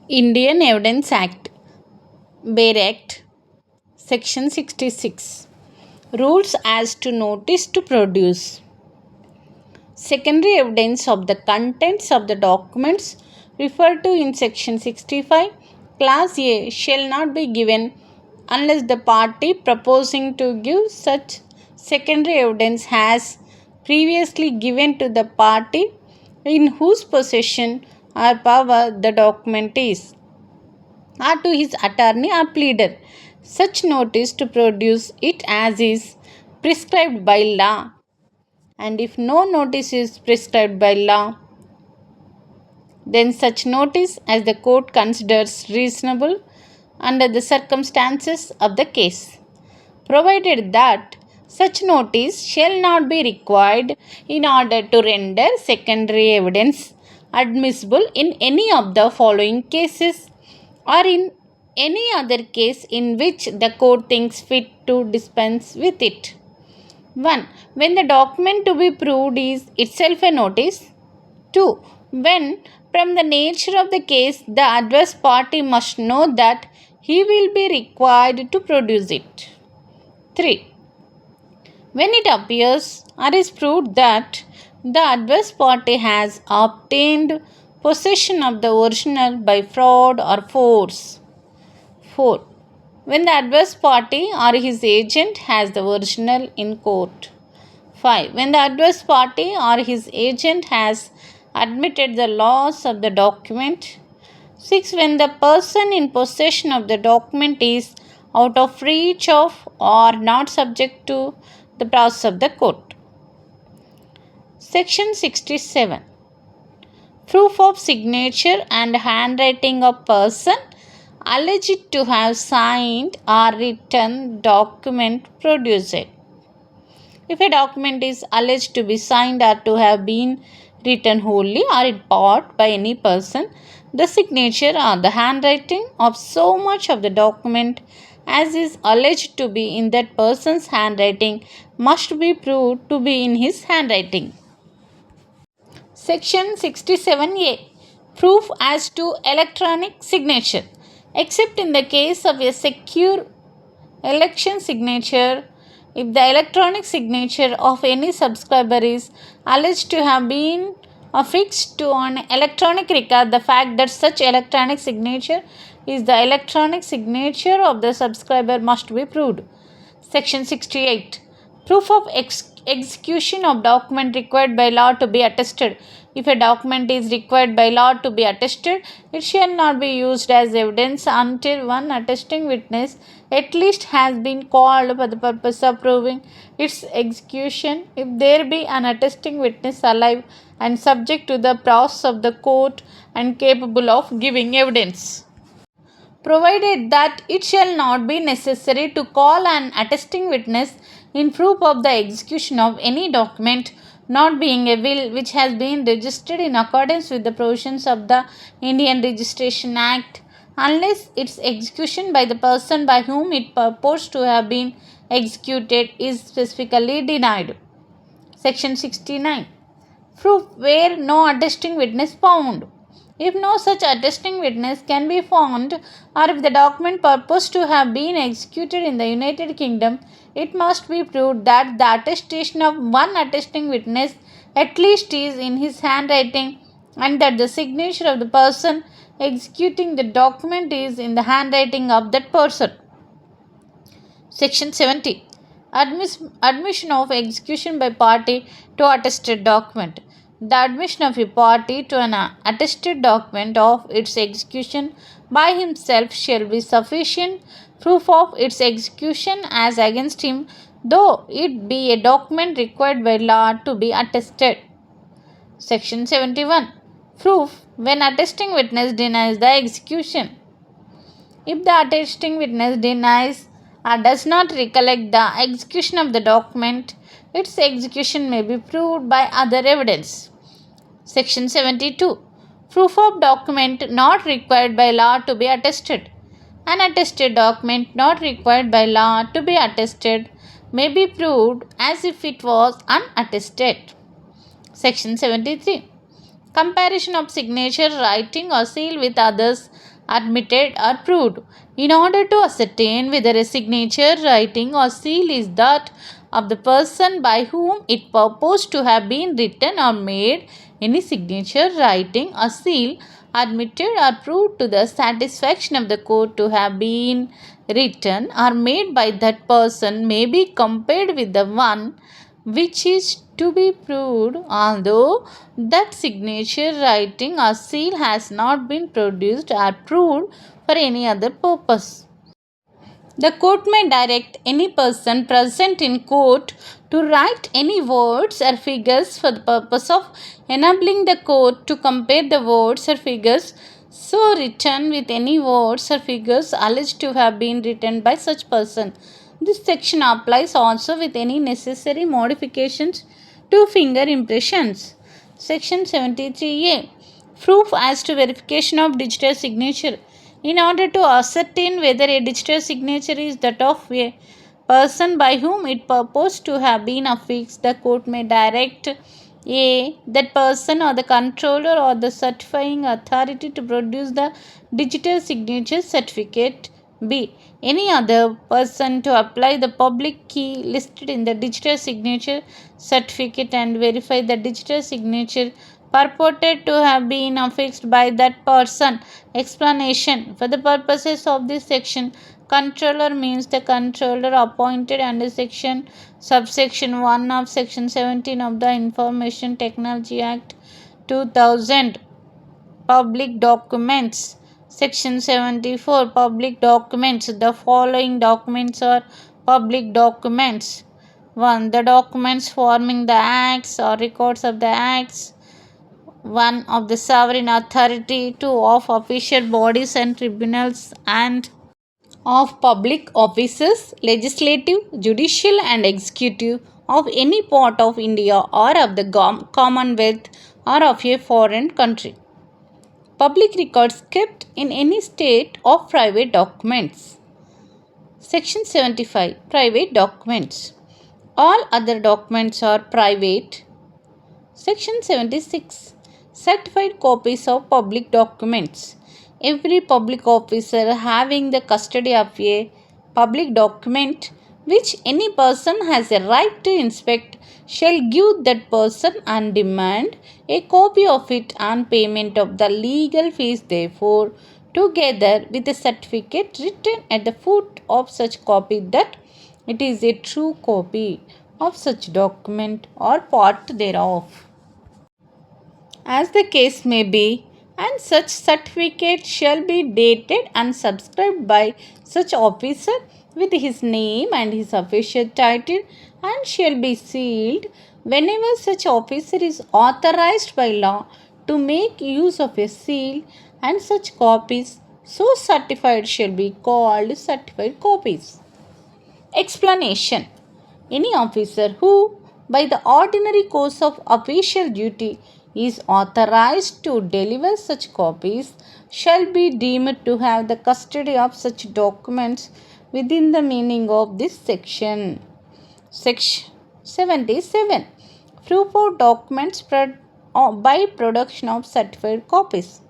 Indian Evidence Act, Bare Act, Section 66. Rules as to notice to produce. Secondary evidence of the contents of the documents referred to in Section 65, Clause A shall not be given unless the party proposing to give such secondary evidence has previously given to the party in whose possession or power the document is, or to his attorney or pleader, such notice to produce it as is prescribed by law. And if no notice is prescribed by law, then such notice as the court considers reasonable under the circumstances of the case, provided that such notice shall not be required in order to render secondary evidence admissible in any of the following cases or in any other case in which the court thinks fit to dispense with it. 1. When the document to be proved is itself a notice. 2. When, from the nature of the case, the adverse party must know that he will be required to produce it. 3. When it appears or is proved that the adverse party has obtained possession of the original by fraud or force. 4. When the adverse party or his agent has the original in court. 5. When the adverse party or his agent has admitted the loss of the document. 6. When the person in possession of the document is out of reach of or not subject to the process of the court. Section 67. Proof of signature and handwriting of person alleged to have signed or written document produced. If a document is alleged to be signed or to have been written wholly or in part by any person, the signature or the handwriting of so much of the document as is alleged to be in that person's handwriting must be proved to be in his handwriting. Section 67A. Proof as to electronic signature. Except in the case of a secure election signature, if the electronic signature of any subscriber is alleged to have been affixed to an electronic record, the fact that such electronic signature is the electronic signature of the subscriber must be proved. Section 68. Proof of execution of document required by law to be attested. If a document is required by law to be attested, it shall not be used as evidence until one attesting witness at least has been called for the purpose of proving its execution, if there be an attesting witness alive and subject to the process of the court and capable of giving evidence. Provided that it shall not be necessary to call an attesting witness in proof of the execution of any document, not being a will which has been registered in accordance with the provisions of the Indian Registration Act, unless its execution by the person by whom it purports to have been executed is specifically denied. Section 69. Proof where no attesting witness found. If no such attesting witness can be found, or if the document purports to have been executed in the United Kingdom, it must be proved that the attestation of one attesting witness at least is in his handwriting, and that the signature of the person executing the document is in the handwriting of that person. Section 70. Admission of execution by party to attested document. The admission of a party to an attested document of its execution by himself shall be sufficient proof of its execution as against him, though it be a document required by law to be attested. Section 71. Proof when attesting witness denies the execution. If the attesting witness denies or does not recollect the execution of the document, its execution may be proved by other evidence. Section 72. Proof of document not required by law to be attested. An attested document not required by law to be attested may be proved as if it was unattested. Section 73. Comparison of signature, writing or seal with others admitted or proved. In order to ascertain whether a signature, writing, or seal is that of the person by whom it purports to have been written or made, any signature, writing, or seal admitted or proved to the satisfaction of the court to have been written or made by that person may be compared with the one which is to be proved, although that signature, writing, or seal has not been produced or proved for any other purpose. The court may direct any person present in court to write any words or figures for the purpose of enabling the court to compare the words or figures so written with any words or figures alleged to have been written by such person. This section applies also with any necessary modifications to finger impressions. Section 73A. Proof as to verification of digital signature. In order to ascertain whether a digital signature is that of a person by whom it purports to have been affixed, the court may direct a. that person or the controller or the certifying authority to produce the digital signature certificate. B. Any other person to apply the public key listed in the digital signature certificate and verify the digital signature purported to have been affixed by that person. Explanation. For the purposes of this section, controller means the controller appointed under subsection 1 of section 17 of the Information Technology Act 2000. Public documents. Section 74. Public documents. The following documents are public documents. 1. The documents forming the acts or records of the acts. 1. Of the sovereign authority. 2. Of official bodies and tribunals and of public offices, legislative, judicial, and executive of any part of India or of the Commonwealth or of a foreign country. Public records kept in any state of private documents. Section 75. Private documents. All other documents are private. Section 76. Certified copies of public documents. Every public officer having the custody of a public document which any person has a right to inspect shall give that person and demand a copy of it on payment of the legal fees therefor, together with a certificate written at the foot of such copy that it is a true copy of such document or part thereof, as the case may be, and such certificate shall be dated and subscribed by such officer with his name and his official title, and shall be sealed whenever such officer is authorized by law to make use of a seal, and such copies so certified shall be called certified copies. Explanation. Any officer who, by the ordinary course of official duty, is authorized to deliver such copies shall be deemed to have the custody of such documents within the meaning of this section. Section 77. Proof of documents by production of certified copies.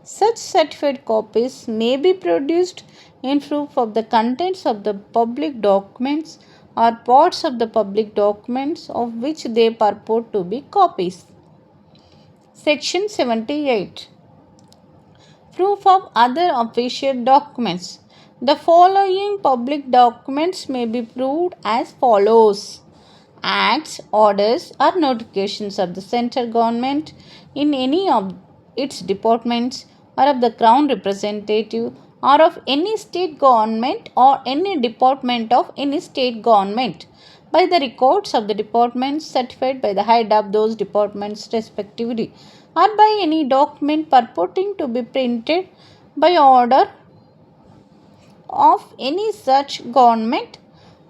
Such certified copies may be produced in proof of the contents of the public documents or parts of the public documents of which they purport to be copies. Section 78. Proof of other official documents. The following public documents may be proved as follows: acts, orders, or notifications of the central government in any of its departments, or of the Crown representative, or of any state government or any department of any state government, by the records of the departments certified by the head of those departments respectively, or by any document purporting to be printed by order of any such government,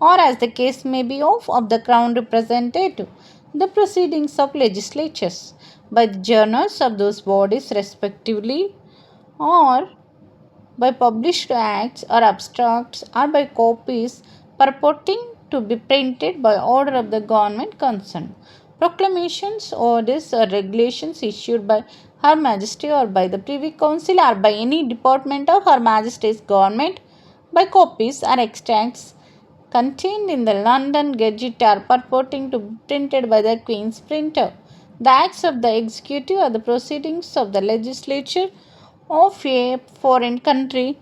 or as the case may be of the Crown representative, the proceedings of legislatures, by the journals of those bodies respectively, or by published acts or abstracts, or by copies purporting to be printed by order of the government concerned. Proclamations, orders, or regulations issued by Her Majesty or by the Privy Council or by any department of Her Majesty's government by copies or extracts contained in the London Gazette are purporting to be printed by the Queen's printer. The acts of the executive or the proceedings of the legislature of a foreign country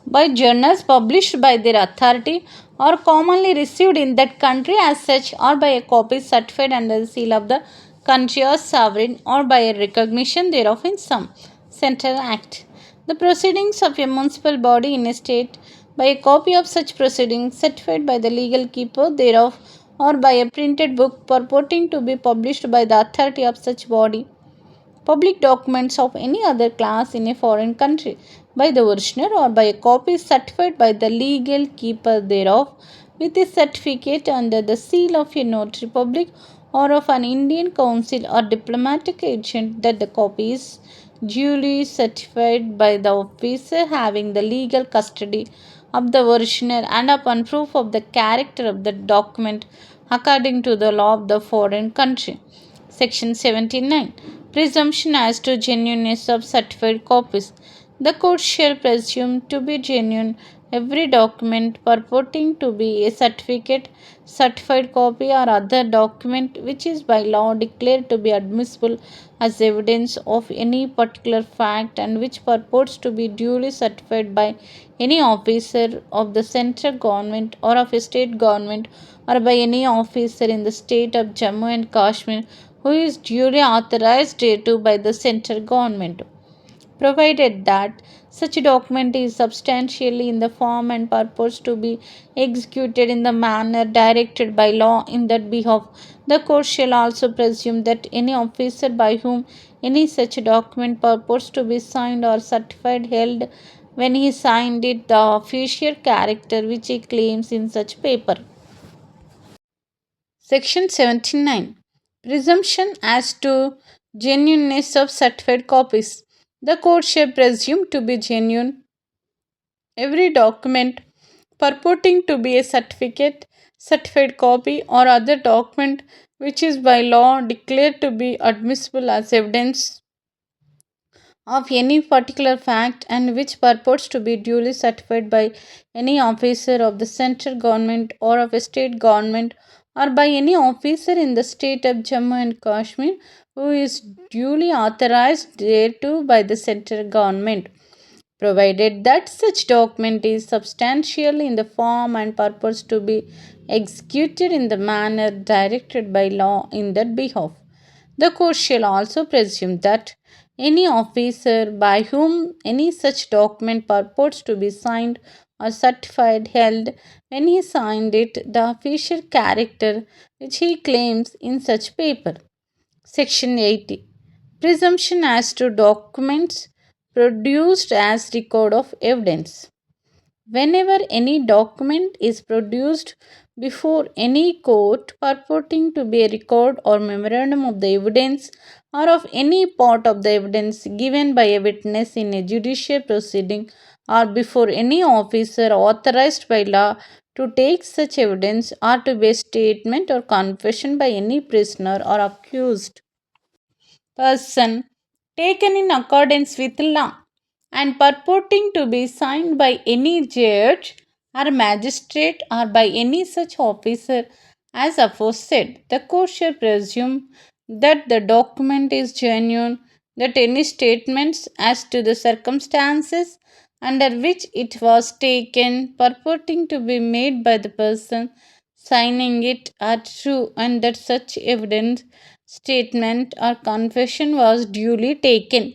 by journals published by their authority or commonly received in that country as such or by a copy certified under the seal of the country or sovereign or by a recognition thereof in some central act. The proceedings of a municipal body in a state by a copy of such proceedings certified by the legal keeper thereof or by a printed book purporting to be published by the authority of such body. Public documents of any other class in a foreign country by the original or by a copy certified by the legal keeper thereof with a certificate under the seal of a notary public or of an Indian consul or diplomatic agent that the copy is duly certified by the officer having the legal custody of the original and upon proof of the character of the document according to the law of the foreign country. Section 79. Presumption as to genuineness of certified copies. The court shall presume to be genuine every document purporting to be a certificate, certified copy, or other document which is by law declared to be admissible as evidence of any particular fact and which purports to be duly certified by any officer of the central government or of a state government or by any officer in the state of Jammu and Kashmir who is duly authorized thereto by the central government, provided that such document is substantially in the form and purports to be executed in the manner directed by law in that behalf. The court shall also presume that any officer by whom any such document purports to be signed or certified held when he signed it the official character which he claims in such paper. Section 79. Presumption as to genuineness of certified copies. The court shall presume to be genuine every document purporting to be a certificate, certified copy, or other document which is by law declared to be admissible as evidence of any particular fact and which purports to be duly certified by any officer of the central government or of a state government or by any officer in the state of Jammu and Kashmir who is duly authorized thereto by the central government, provided that such document is substantial in the form and purports to be executed in the manner directed by law in that behalf. The court shall also presume that any officer by whom any such document purports to be signed or certified held when he signed it the official character which he claims in such paper. Section 80. Presumption as to documents produced as record of evidence. Whenever any document is produced before any court purporting to be a record or memorandum of the evidence or of any part of the evidence given by a witness in a judicial proceeding or before any officer authorized by law to take such evidence or to be a statement or confession by any prisoner or accused person taken in accordance with law and purporting to be signed by any judge or magistrate or by any such officer as aforesaid, the court shall presume that the document is genuine, that any statements as to the circumstances under which it was taken purporting to be made by the person signing it are true and that such evidence, statement, or confession was duly taken.